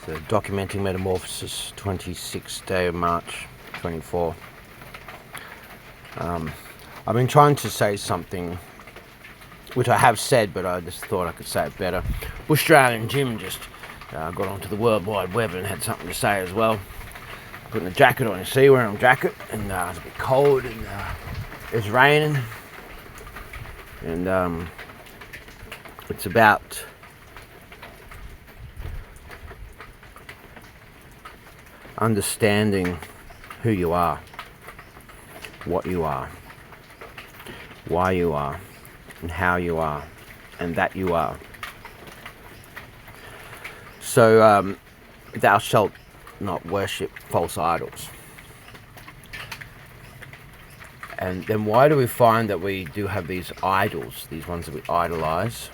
the Documenting Metamorphosis, 26th day of March 24. I've been trying to say something which I have said, but I just thought I could say it better. Australian Jim just got onto the World Wide Web and had something to say as well. Putting a jacket on, you see, wearing a jacket, and it's a bit cold, and it's raining, and it's about understanding who you are, what you are, why you are, and how you are, and that you are. So, thou shalt not worship false idols. And then why do we find that we do have these idols, these ones that we idolize?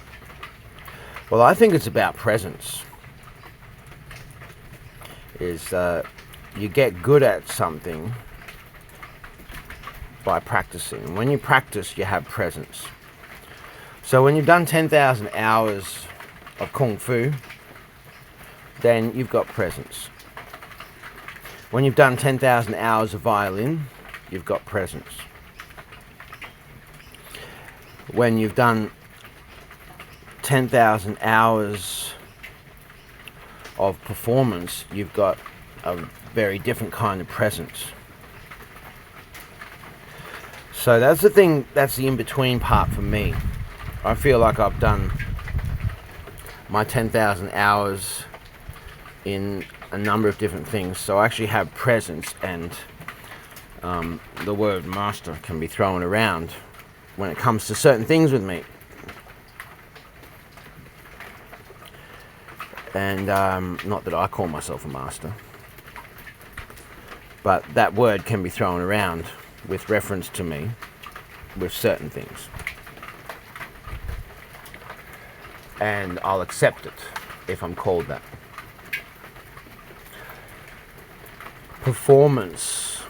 Well, I think it's about presence. You get good at something by practicing. When you practice, you have presence. So when you've done 10,000 hours of Kung Fu, then you've got presence. When you've done 10,000 hours of violin, you've got presence. When you've done 10,000 hours of performance, you've got a very different kind of presence. So that's the thing, that's the in-between part for me. I feel like I've done my 10,000 hours in a number of different things, so I actually have presence, and the word master can be thrown around when it comes to certain things with me. And not that I call myself a master, but that word can be thrown around with reference to me with certain things. And I'll accept it if I'm called that. Performance.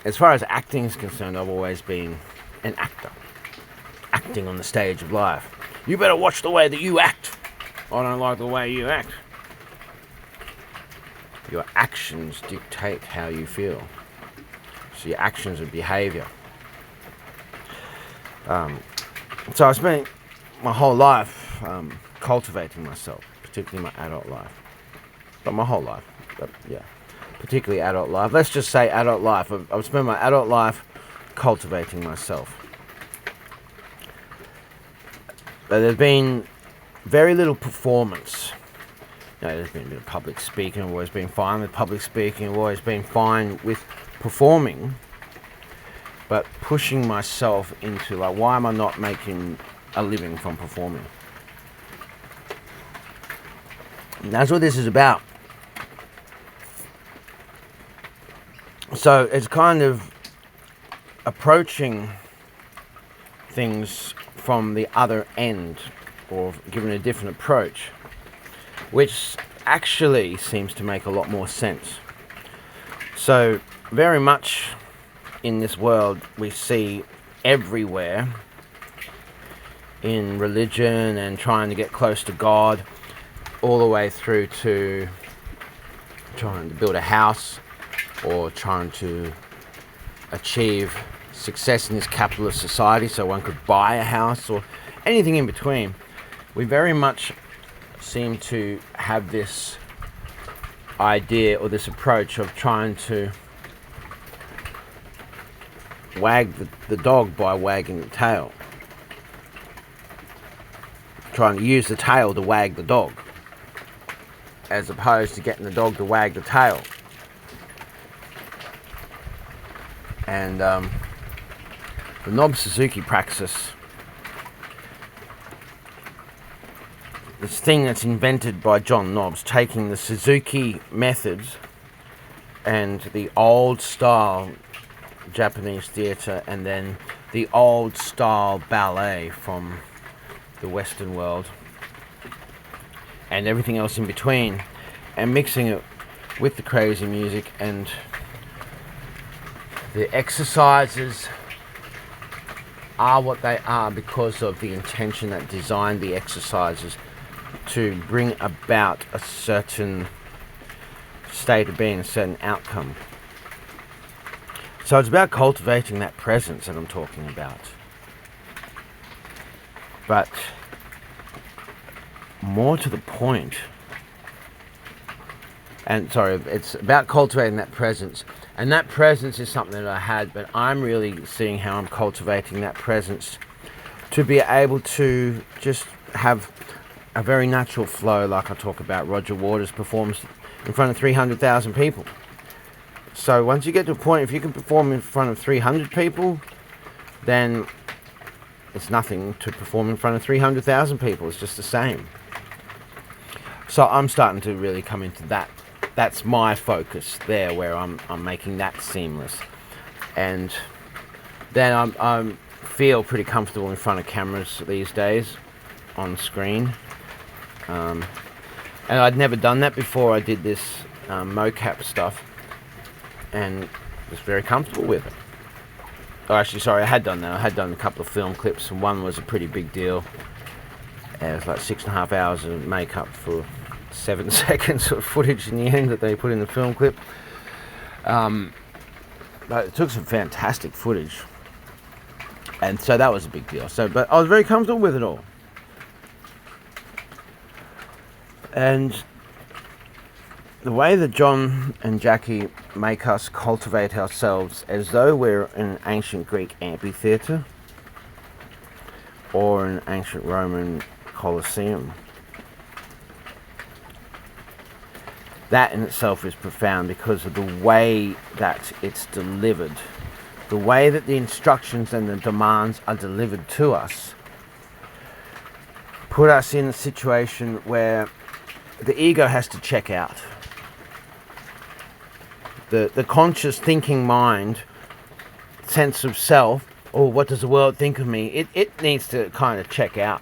As far as acting is concerned, I've always been an actor. Acting on the stage of life. You better watch the way that you act. I don't like the way you act. Your actions dictate how you feel. So your actions and behaviour. So I spent my whole life cultivating myself, particularly my adult life. But my whole life, but yeah. Particularly adult life. Let's just say adult life. I've spent my adult life cultivating myself. But there's been very little performance. There's been a bit of public speaking. I've always been fine with public speaking. I've always been fine with performing. But pushing myself into, like, why am I not making a living from performing? And that's what this is about. So it's kind of approaching things from the other end, or giving a different approach, which actually seems to make a lot more sense. So very much in this world we see everywhere, in religion and trying to get close to God, all the way through to trying to build a house, or trying to achieve success in this capitalist society so one could buy a house, or anything in between. We very much seem to have this idea or this approach of trying to wag the dog by wagging the tail. Trying to use the tail to wag the dog, as opposed to getting the dog to wag the tail. And the Nobbs Suzuki Praxis, this thing that's invented by John Nobbs, taking the Suzuki methods and the old style Japanese theatre, and then the old style ballet from the Western world, and everything else in between, and mixing it with the crazy music, and the exercises are what they are because of the intention that designed the exercises to bring about a certain state of being, a certain outcome. So it's about cultivating that presence that I'm talking about. But more to the point, and sorry, it's about cultivating that presence. And that presence is something that I had, but I'm really seeing how I'm cultivating that presence to be able to just have a very natural flow, like I talk about. Roger Waters performs in front of 300,000 people. So once you get to a point, if you can perform in front of 300 people, then it's nothing to perform in front of 300,000 people. It's just the same. So I'm starting to really come into that. That's my focus there, where I'm making that seamless. And then I feel pretty comfortable in front of cameras these days, on screen. And I'd never done that before. I did this mocap stuff and was very comfortable with it. Oh, actually, sorry, I had done that. I had done a couple of film clips, and one was a pretty big deal. It was like 6.5 hours of makeup for 7 seconds of footage in the end that they put in the film clip. But it took some fantastic footage, and so that was a big deal. But I was very comfortable with it all. And the way that John and Jackie make us cultivate ourselves as though we're in an ancient Greek amphitheatre or an ancient Roman Colosseum, that in itself is profound, because of the way that it's delivered, the way that the instructions and the demands are delivered to us, put us in a situation where the ego has to check out. The conscious thinking mind, sense of self, or what does the world think of me, it needs to kind of check out.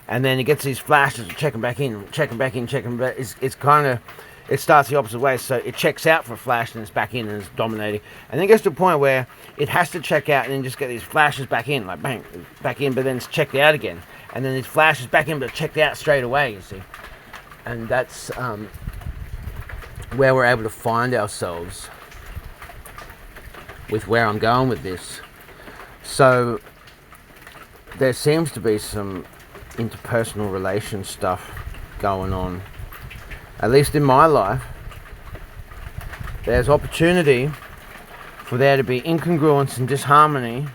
And then it gets these flashes of checking back in, checking back in, checking back. It's kind of, it starts the opposite way. So it checks out for a flash and it's back in and it's dominating. And then it gets to a point where it has to check out and then just get these flashes back in, like bang, back in, but then it's checked out again. And then these flashes back in, but checked out straight away, you see. And that's where we're able to find ourselves with where I'm going with this. So there seems to be some interpersonal relation stuff going on, at least in my life. There's opportunity for there to be incongruence and disharmony,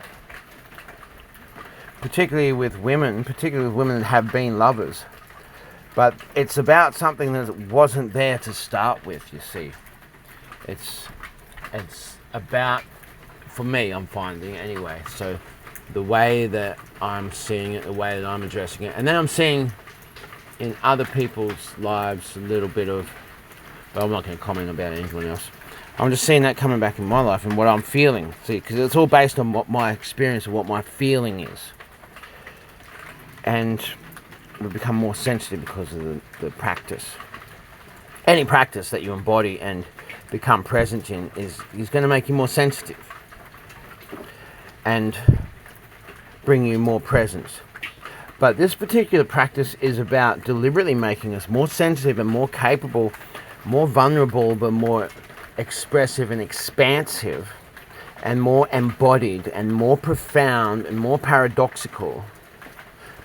particularly with women that have been lovers. But it's about something that wasn't there to start with, you see. It's about, for me, I'm finding anyway. So the way that I'm seeing it, the way that I'm addressing it, and then I'm seeing in other people's lives a little bit of, but I'm not going to comment about anyone else. I'm just seeing that coming back in my life and what I'm feeling. See, because it's all based on what my experience and what my feeling is. And we become more sensitive because of the practice. Any practice that you embody and become present in is going to make you more sensitive and bring you more presence. But this particular practice is about deliberately making us more sensitive and more capable, more vulnerable, but more expressive and expansive, and more embodied and more profound and more paradoxical.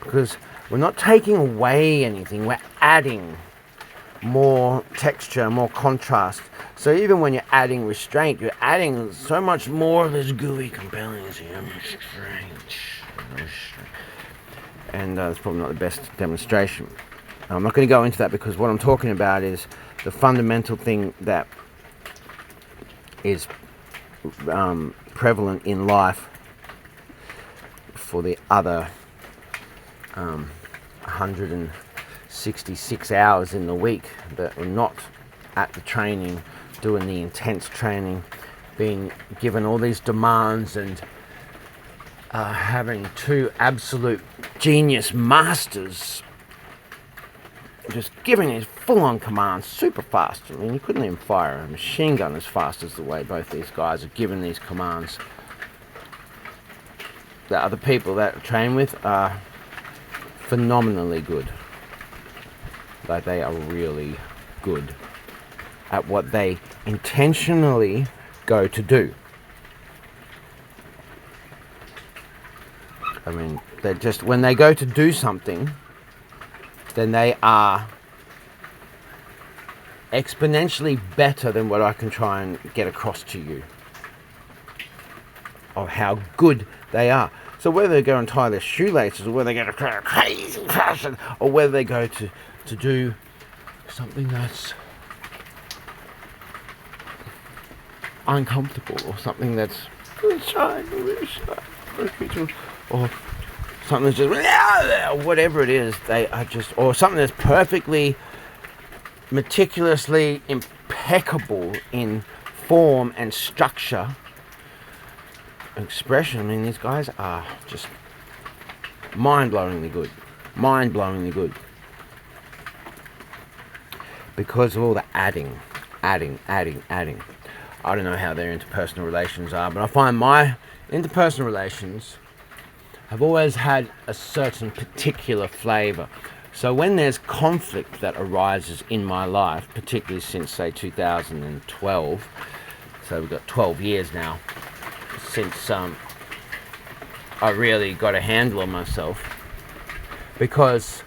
Because we're not taking away anything, we're adding more texture, more contrast. So even when you're adding restraint, you're adding so much more of this gooey compelling. And it's probably not the best demonstration. I'm not going to go into that, because what I'm talking about is the fundamental thing that is prevalent in life for the other 166 hours in the week that we're not at the training, doing the intense training, being given all these demands, and having two absolute genius masters just giving these full-on commands super fast. I mean, you couldn't even fire a machine gun as fast as the way both these guys are giving these commands. The other people that I train with are phenomenally good. Like, they are really good at what they intentionally go to do. I mean, they're just, when they go to do something, then they are exponentially better than what I can try and get across to you of how good they are. So whether they go and tie their shoelaces, or whether they go to crazy fashion, or whether they go to do something that's uncomfortable, or something that's really shy, or something that's just whatever it is, they are just, or something that's perfectly meticulously impeccable in form and structure, expression. I mean, these guys are just mind-blowingly good. Mind-blowingly good. Because of all the adding. I don't know how their interpersonal relations are, but I find my interpersonal relations have always had a certain particular flavour. So when there's conflict that arises in my life, particularly since, say, 2012, so we've got 12 years now since I really got a handle on myself, because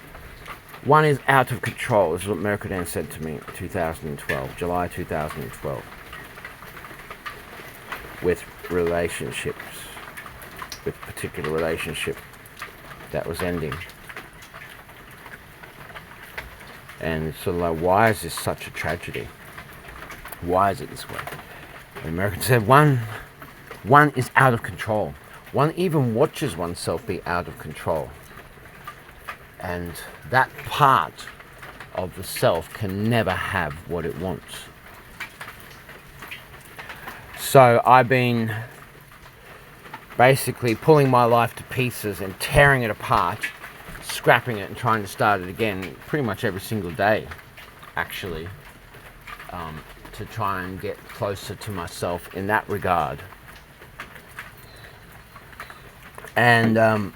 one is out of control. This is what Mercadan said to me in 2012, July 2012, with relationships, with a particular relationship that was ending. And it's sort of like, why is this such a tragedy? Why is it this way? The American said, one is out of control. One even watches oneself be out of control. And that part of the self can never have what it wants. So I've been basically pulling my life to pieces and tearing it apart, scrapping it and trying to start it again pretty much every single day, actually, to try and get closer to myself in that regard. And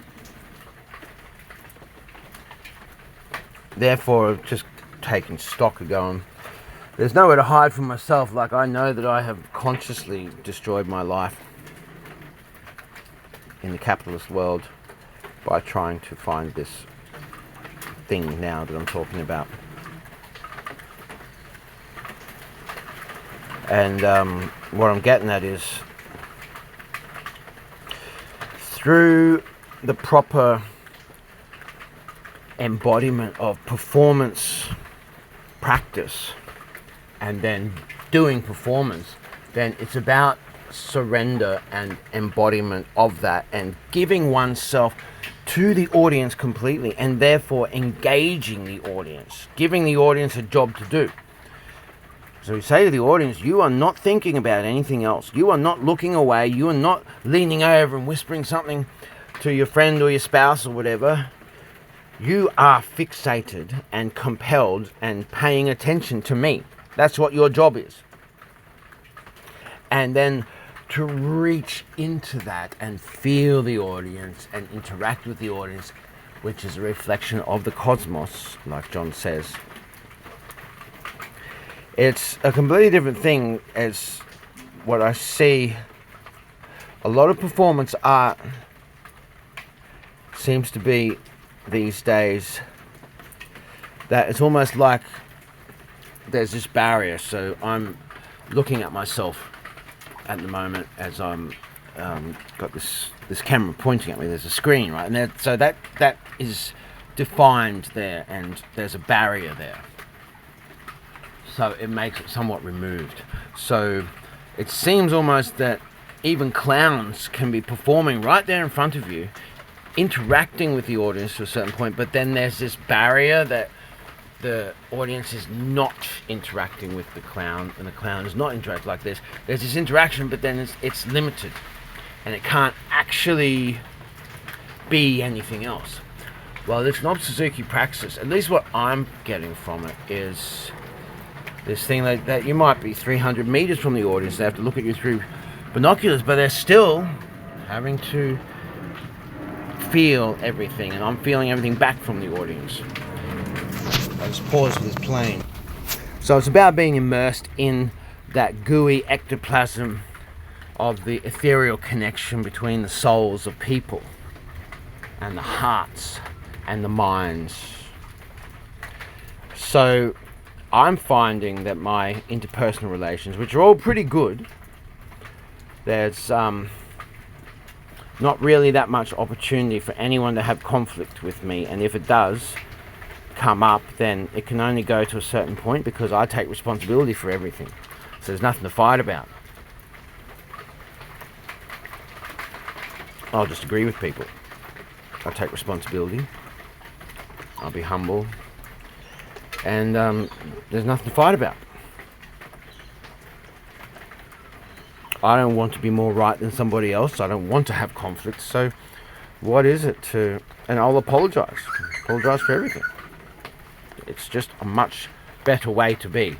therefore I've just taken stock of going, there's nowhere to hide from myself. Like, I know that I have consciously destroyed my life in the capitalist world by trying to find this thing now that I'm talking about. And what I'm getting at is, through the proper embodiment of performance practice and then doing performance, then it's about surrender and embodiment of that, and giving oneself to the audience completely, and therefore engaging the audience, giving the audience a job to do. So you say to the audience, you are not thinking about anything else. You are not looking away. You are not leaning over and whispering something to your friend or your spouse or whatever. You are fixated and compelled and paying attention to me. That's what your job is. And then to reach into that and feel the audience and interact with the audience, which is a reflection of the cosmos, like John says. It's a completely different thing as what I see. A lot of performance art seems to be these days that it's almost like there's this barrier. So I'm looking at myself at the moment as I'm got this camera pointing at me. There's a screen, right? And so that is defined there, and there's a barrier there. So it makes it somewhat removed. So it seems almost that even clowns can be performing right there in front of you, interacting with the audience to a certain point, but then there's this barrier that the audience is not interacting with the clown, and the clown is not interacting like this. There's this interaction, but then it's limited, and it can't actually be anything else. Well, this Nobbs Suzuki Praxis, at least what I'm getting from it, is this thing that you might be 300 meters from the audience. They have to look at you through binoculars, but they're still having to feel everything, and I'm feeling everything back from the audience. I just pause for this plane. So it's about being immersed in that gooey ectoplasm of the ethereal connection between the souls of people and the hearts and the minds. So I'm finding that my interpersonal relations, which are all pretty good, there's not really that much opportunity for anyone to have conflict with me, and if it does come up, then it can only go to a certain point because I take responsibility for everything. So there's nothing to fight about. I'll just agree with people. I'll take responsibility. I'll be humble. And there's nothing to fight about. I don't want to be more right than somebody else. I don't want to have conflict. So what is it to... And I'll apologise. Apologise for everything. It's just a much better way to be.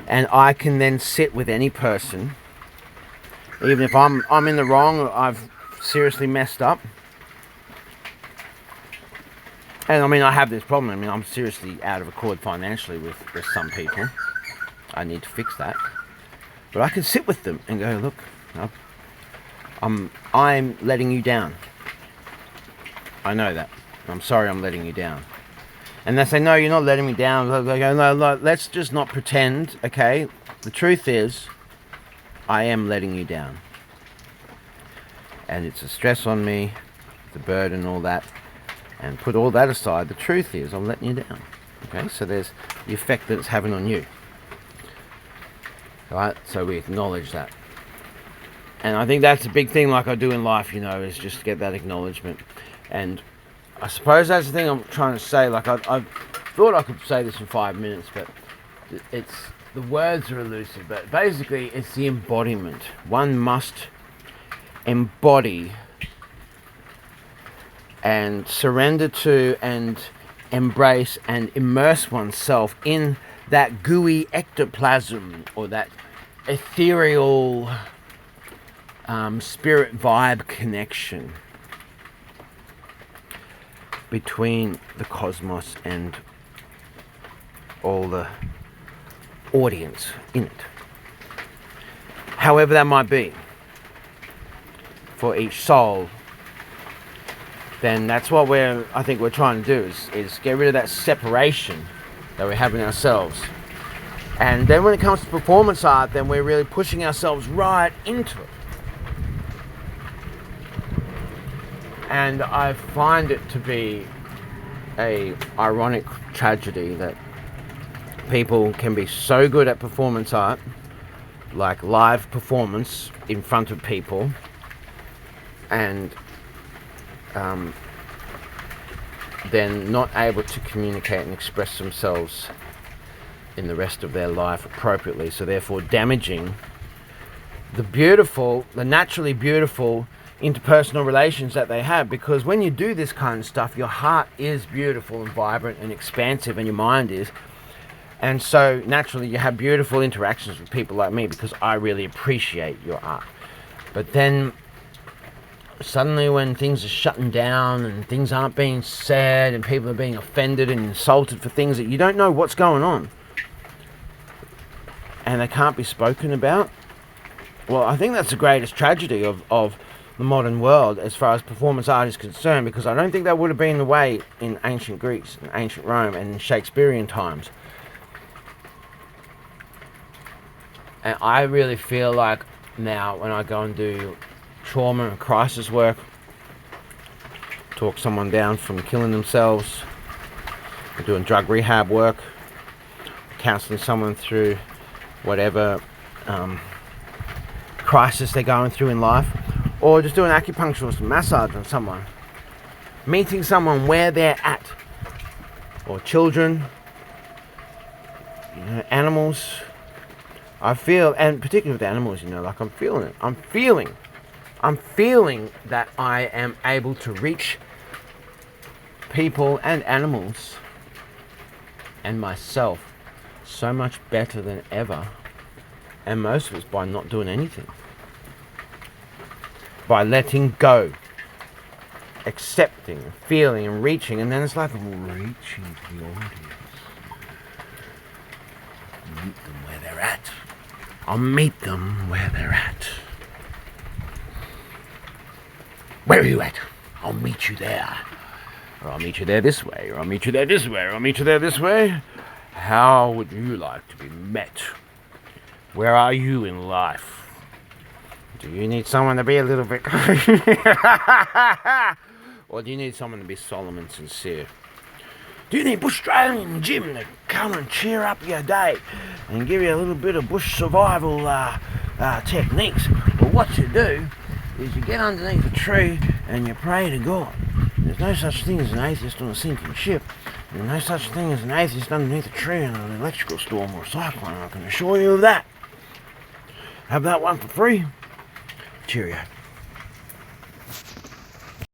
And I can then sit with any person, even if I'm in the wrong, or I've seriously messed up. And I mean, I have this problem. I mean, I'm seriously out of accord financially with some people. I need to fix that. But I can sit with them and go, look, I'm letting you down. I know that. I'm sorry I'm letting you down. And they say, no, you're not letting me down. They go, no, let's just not pretend, okay? The truth is, I am letting you down. And it's a stress on me, the burden, all that. And put all that aside, the truth is, I'm letting you down. Okay, so there's the effect that it's having on you. Right, so we acknowledge that. And I think that's a big thing, like I do in life, you know, is just to get that acknowledgement. And I suppose that's the thing I'm trying to say. Like, I thought I could say this in 5 minutes, but it's, the words are elusive. But basically, it's the embodiment. One must embody and surrender to and embrace and immerse oneself in that gooey ectoplasm, or that ethereal spirit vibe connection between the cosmos and all the audience in it. However that might be for each soul, then that's what I think we're trying to do, is get rid of that separation that we have in ourselves. And then when it comes to performance art, then we're really pushing ourselves right into it. And I find it to be a ironic tragedy that people can be so good at performance art, like live performance in front of people, and then not able to communicate and express themselves in the rest of their life appropriately, so therefore damaging the naturally beautiful interpersonal relations that they have. Because when you do this kind of stuff, your heart is beautiful and vibrant and expansive, and your mind is, and so naturally you have beautiful interactions with people like me because I really appreciate your art. But then suddenly when things are shutting down and things aren't being said and people are being offended and insulted for things that you don't know what's going on and they can't be spoken about, well, I think that's the greatest tragedy of the modern world as far as performance art is concerned, because I don't think that would have been the way in ancient Greece and ancient Rome and in Shakespearean times. And I really feel like now when I go and do trauma and crisis work, talk someone down from killing themselves, or doing drug rehab work, counseling someone through whatever crisis they're going through in life, or just doing acupuncture or some massage on someone, meeting someone where they're at, or children, animals. I feel, and particularly with animals, like I'm feeling it. I'm feeling that I am able to reach people and animals and myself so much better than ever. And most of it's by not doing anything. By letting go accepting, and feeling, and reaching, and then it's like reaching to the audience. Meet them where they're at. I'll meet them where they're at. Where are you at? I'll meet you there. Or I'll meet you there this way, or I'll meet you there this way, or I'll meet you there this way. How would you like to be met? Where are you in life? Do you need someone to be a little bit... or do you need someone to be solemn and sincere? Do you need Bush Australian Jim to come and cheer up your day and give you a little bit of bush survival techniques? Well, what you do is you get underneath a tree and you pray to God. There's no such thing as an atheist on a sinking ship. There's no such thing as an atheist underneath a tree in an electrical storm or a cyclone. I can assure you of that. Have that one for free. Cheerio.